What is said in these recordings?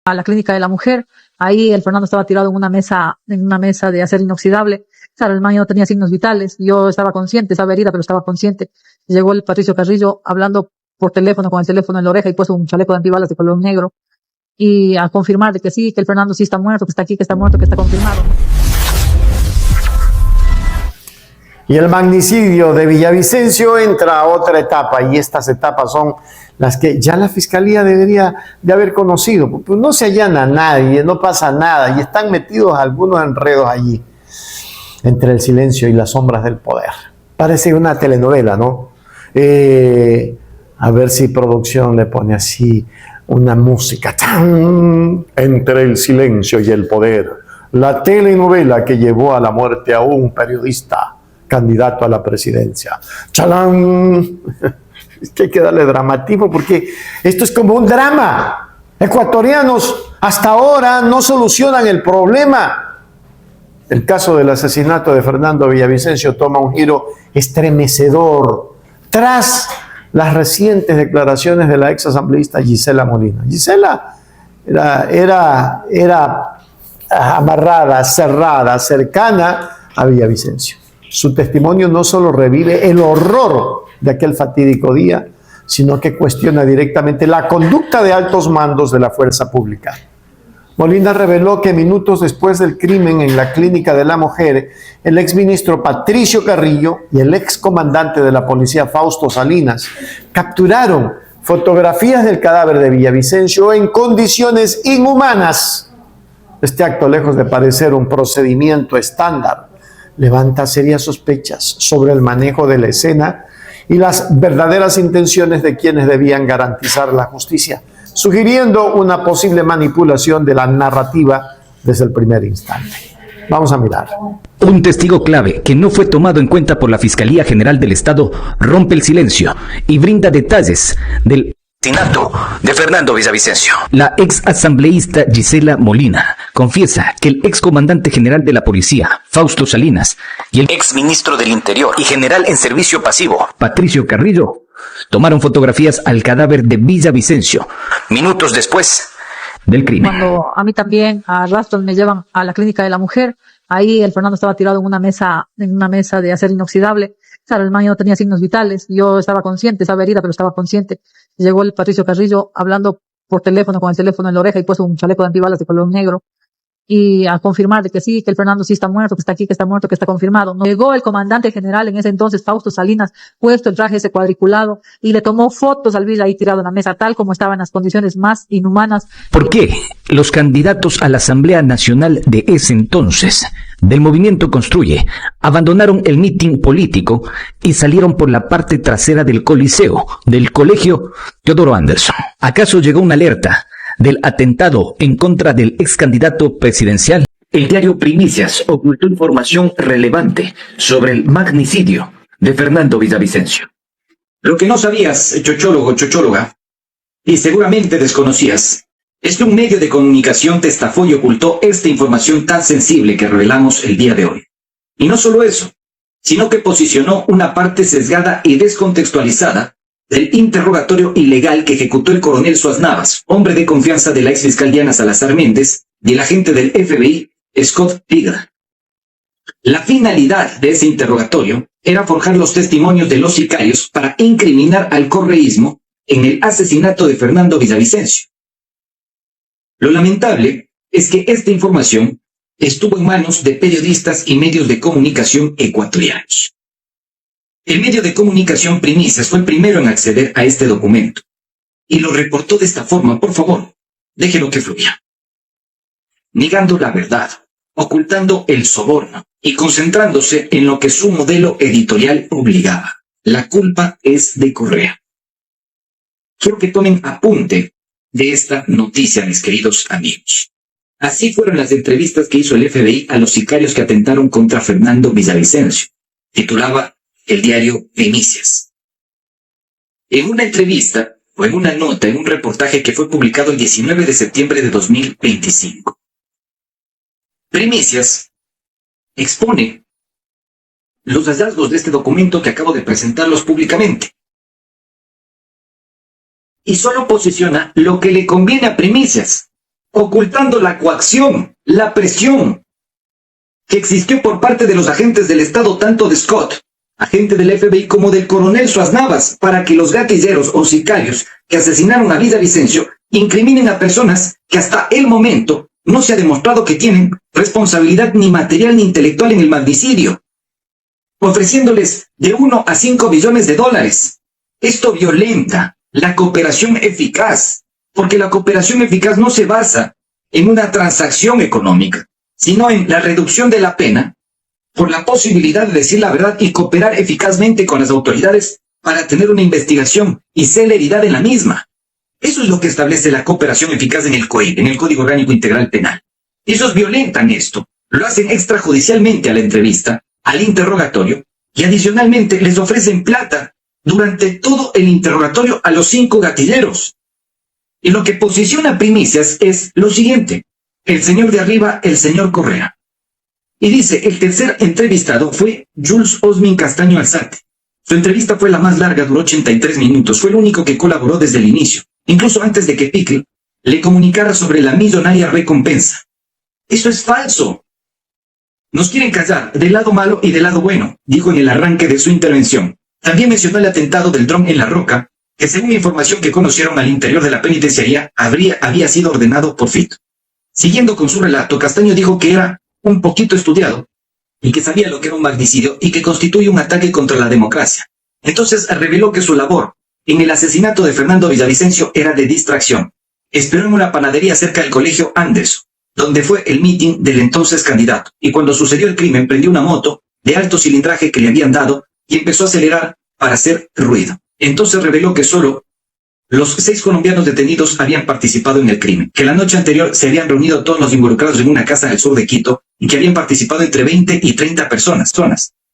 a la clínica de la mujer. Ahí el Fernando estaba tirado en una mesa de acero inoxidable. Claro, el man ya no tenía signos vitales. Yo estaba consciente, estaba herida, pero estaba consciente. Llegó el Patricio Carrillo hablando por teléfono, con el teléfono en la oreja y puesto un chaleco de antibalas de color negro. Y a confirmar de que sí, que el Fernando sí está muerto, que está aquí, que está muerto, que está confirmado. Y el magnicidio de Villavicencio entra a otra etapa, y estas etapas son las que ya la Fiscalía debería de haber conocido. Pues no se allana a nadie, no pasa nada, y están metidos algunos enredos allí, entre el silencio y las sombras del poder. Parece una telenovela, ¿no? A ver si producción le pone así una música, ¡tan! Entre el silencio y el poder. La telenovela que llevó a la muerte a un periodista candidato a la presidencia. ¡Chalán! Es que hay que darle dramatismo porque esto es como un drama. Ecuatorianos hasta ahora no solucionan el problema. El caso del asesinato de Fernando Villavicencio toma un giro estremecedor tras las recientes declaraciones de la ex asambleísta Gisela Molina. Gisela era amarrada, cerrada, cercana a Villavicencio. Su testimonio no solo revive el horror de aquel fatídico día, sino que cuestiona directamente la conducta de altos mandos de la fuerza pública. Molina reveló que minutos después del crimen en la clínica de la mujer, el exministro Patricio Carrillo y el excomandante de la policía Fausto Salinas capturaron fotografías del cadáver de Villavicencio en condiciones inhumanas. Este acto, lejos de parecer un procedimiento estándar, levanta serias sospechas sobre el manejo de la escena y las verdaderas intenciones de quienes debían garantizar la justicia, sugiriendo una posible manipulación de la narrativa desde el primer instante. Vamos a mirar. Un testigo clave que no fue tomado en cuenta por la Fiscalía General del Estado rompe el silencio y brinda detalles del asesinato de Fernando Villavicencio. La ex asambleísta Gisela Molina confiesa que el ex comandante general de la policía, Fausto Salinas, y el ex ministro del Interior y general en servicio pasivo, Patricio Carrillo, tomaron fotografías al cadáver de Villavicencio minutos después del crimen. Cuando a mí también a rastros me llevan a la clínica de la mujer, ahí el Fernando estaba tirado en una mesa de acero inoxidable. Claro, el man ya no tenía signos vitales. Yo estaba consciente, estaba herida, pero estaba consciente. Llegó el Patricio Carrillo hablando por teléfono, con el teléfono en la oreja y puesto un chaleco de antibalas de color negro. Y a confirmar de que sí, que el Fernando sí está muerto, que está aquí, que está muerto, que está confirmado. Llegó el comandante general en ese entonces, Fausto Salinas, puesto el traje ese cuadriculado, y le tomó fotos al Villa ahí tirado en la mesa, tal como estaba en las condiciones más inhumanas. ¿Por qué los candidatos a la Asamblea Nacional de ese entonces, del Movimiento Construye, abandonaron el mitin político y salieron por la parte trasera del Coliseo, del Colegio Teodoro Anderson? ¿Acaso llegó una alerta del atentado en contra del ex candidato presidencial? El diario Primicias ocultó información relevante sobre el magnicidio de Fernando Villavicencio. Lo que no sabías, chochólogo, chochóloga, y seguramente desconocías, es que un medio de comunicación te estafó y ocultó esta información tan sensible que revelamos el día de hoy. Y no solo eso, sino que posicionó una parte sesgada y descontextualizada del interrogatorio ilegal que ejecutó el coronel Suaz Navas, hombre de confianza de la exfiscal Diana Salazar Méndez y el agente del FBI, Scott Pigra. La finalidad de ese interrogatorio era forjar los testimonios de los sicarios para incriminar al correísmo en el asesinato de Fernando Villavicencio. Lo lamentable es que esta información estuvo en manos de periodistas y medios de comunicación ecuatorianos. El medio de comunicación Primicias fue el primero en acceder a este documento y lo reportó de esta forma. Por favor, déjelo que fluya. Negando la verdad, ocultando el soborno y concentrándose en lo que su modelo editorial obligaba. La culpa es de Correa. Quiero que tomen apunte de esta noticia, mis queridos amigos. Así fueron las entrevistas que hizo el FBI a los sicarios que atentaron contra Fernando Villavicencio. Titulaba el diario Primicias. En una entrevista, o en una nota, en un reportaje que fue publicado el 19 de septiembre de 2025. Primicias expone los hallazgos de este documento que acabo de presentarlos públicamente. Y solo posiciona lo que le conviene a Primicias, ocultando la coacción, la presión que existió por parte de los agentes del Estado, tanto de Scott, agente del FBI, como del coronel Suaz Navas, para que los gatilleros o sicarios que asesinaron a Villavicencio incriminen a personas que hasta el momento no se ha demostrado que tienen responsabilidad ni material ni intelectual en el magnicidio, ofreciéndoles de 1 a 5 billones de dólares. Esto violenta la cooperación eficaz, porque la cooperación eficaz no se basa en una transacción económica, sino en la reducción de la pena por la posibilidad de decir la verdad y cooperar eficazmente con las autoridades para tener una investigación y celeridad en la misma. Eso es lo que establece la cooperación eficaz en el COIP, en el Código Orgánico Integral Penal. Ellos violentan esto, lo hacen extrajudicialmente a la entrevista, al interrogatorio, y adicionalmente les ofrecen plata durante todo el interrogatorio a los 5 gatilleros. Y lo que posiciona Primicias es lo siguiente: el señor de arriba, el señor Correa. Y dice, el tercer entrevistado fue Jules Osmin Castaño Alzate. Su entrevista fue la más larga, duró 83 minutos. Fue el único que colaboró desde el inicio, incluso antes de que Pickle le comunicara sobre la millonaria recompensa. Eso es falso. Nos quieren callar del lado malo y del lado bueno, dijo en el arranque de su intervención. También mencionó el atentado del dron en La Roca, que según información que conocieron al interior de la penitenciaría, había sido ordenado por Fito. Siguiendo con su relato, Castaño dijo que era un poquito estudiado y que sabía lo que era un magnicidio y que constituye un ataque contra la democracia. Entonces reveló que su labor en el asesinato de Fernando Villavicencio era de distracción. Esperó en una panadería cerca del colegio Anderson, donde fue el meeting del entonces candidato, y cuando sucedió el crimen prendió una moto de alto cilindraje que le habían dado y empezó a acelerar para hacer ruido. Entonces reveló que solo los 6 colombianos detenidos habían participado en el crimen, que la noche anterior se habían reunido todos los involucrados en una casa en el sur de Quito y que habían participado entre 20 y 30 personas.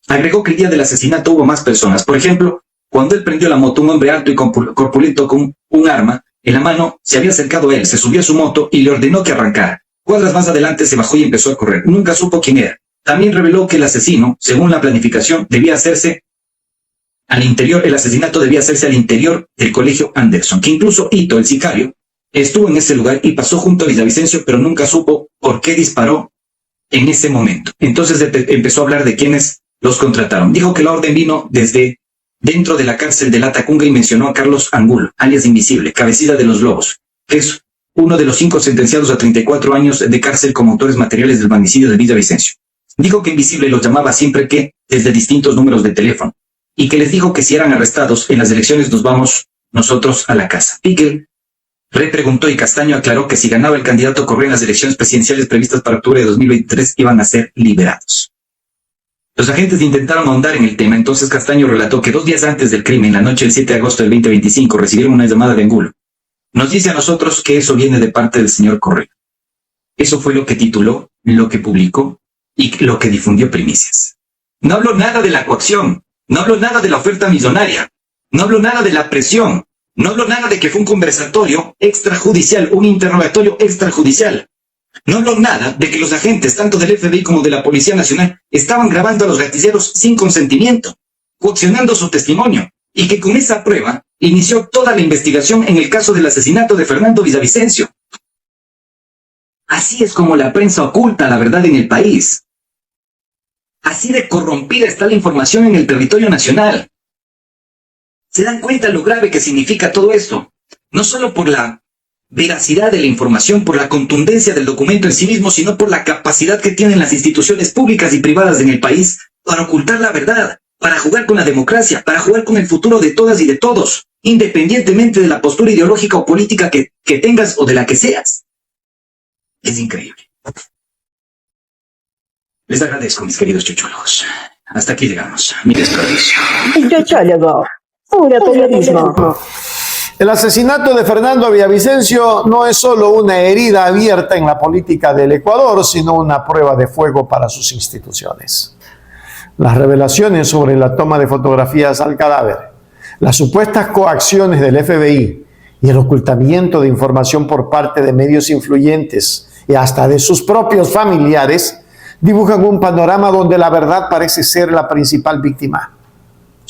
Agregó que el día del asesinato hubo más personas. Por ejemplo, cuando él prendió la moto, un hombre alto y corpulento con un arma en la mano se había acercado a él, se subió a su moto y le ordenó que arrancara. Cuadras más adelante se bajó y empezó a correr. Nunca supo quién era. También reveló que el asesino, según la planificación, debía hacerse al interior, el asesinato debía hacerse al interior del colegio Anderson, que incluso Ito, el sicario, estuvo en ese lugar y pasó junto a Villavicencio, pero nunca supo por qué disparó en ese momento. Entonces empezó a hablar de quienes los contrataron. Dijo que la orden vino desde dentro de la cárcel de La Tacunga y mencionó a Carlos Angulo, alias Invisible, cabecilla de los Lobos, que es uno de los 5 sentenciados a 34 años de cárcel como autores materiales del magnicidio de Villavicencio. Dijo que Invisible los llamaba siempre que desde distintos números de teléfono, y que les dijo que si eran arrestados en las elecciones nos vamos nosotros a la casa. Pickle repreguntó y Castaño aclaró que si ganaba el candidato Correa en las elecciones presidenciales previstas para octubre de 2023 iban a ser liberados. Los agentes intentaron ahondar en el tema, entonces Castaño relató que 2 días antes del crimen, la noche del 7 de agosto del 2025, recibieron una llamada de Angulo. Nos dice a nosotros que eso viene de parte del señor Correa. Eso fue lo que tituló, lo que publicó y lo que difundió Primicias. No habló nada de la coacción. No habló nada de la oferta millonaria, no habló nada de la presión, no habló nada de que fue un conversatorio extrajudicial, un interrogatorio extrajudicial. No habló nada de que los agentes, tanto del FBI como de la Policía Nacional, estaban grabando a los gatilleros sin consentimiento, coaccionando su testimonio, y que con esa prueba inició toda la investigación en el caso del asesinato de Fernando Villavicencio. Así es como la prensa oculta la verdad en el país. Así de corrompida está la información en el territorio nacional. ¿Se dan cuenta lo grave que significa todo esto? No solo por la veracidad de la información, por la contundencia del documento en sí mismo, sino por la capacidad que tienen las instituciones públicas y privadas en el país para ocultar la verdad, para jugar con la democracia, para jugar con el futuro de todas y de todos, independientemente de la postura ideológica o política que tengas o de la que seas. Es increíble. Les agradezco, mis queridos chochólogos. Hasta aquí llegamos. Mi desperdicio. El chochólogo. Puro periodismo. El asesinato de Fernando Villavicencio no es solo una herida abierta en la política del Ecuador, sino una prueba de fuego para sus instituciones. Las revelaciones sobre la toma de fotografías al cadáver, las supuestas coacciones del FBI y el ocultamiento de información por parte de medios influyentes y hasta de sus propios familiares dibujan un panorama donde la verdad parece ser la principal víctima.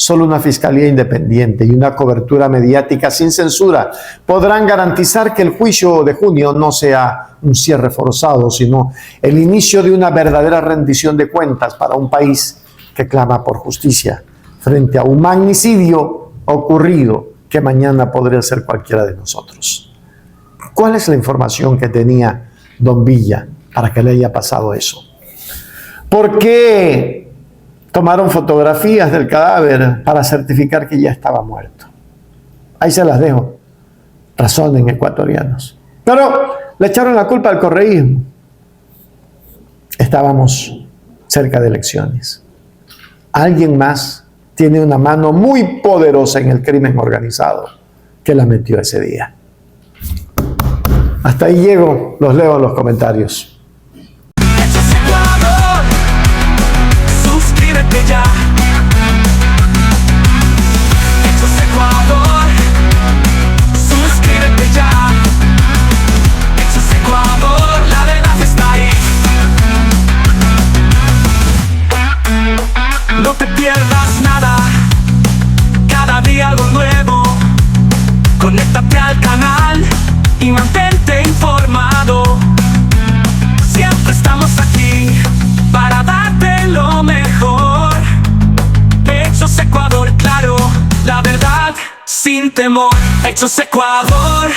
solo una fiscalía independiente y una cobertura mediática sin censura podrán garantizar que el juicio de junio no sea un cierre forzado, sino el inicio de una verdadera rendición de cuentas para un país que clama por justicia frente a un magnicidio ocurrido que mañana podría ser cualquiera de nosotros. ¿Cuál es la información que tenía don Villa para que le haya pasado eso? ¿Por qué tomaron fotografías del cadáver para certificar que ya estaba muerto? Ahí se las dejo. Razonen, ecuatorianos. Pero le echaron la culpa al correísmo. Estábamos cerca de elecciones. Alguien más tiene una mano muy poderosa en el crimen organizado que la metió ese día. Hasta ahí llego, los leo en los comentarios. Suscríbete ya. Hechos Ecuador. Suscríbete ya. Hechos Ecuador, la verdad está ahí. No te pierdas nada. Cada día algo nuevo. Conéctate al canal y mantente informado. Siempre estamos aquí para darte lo mejor. Hechos Ecuador, claro, la verdad sin temor. Hechos Ecuador.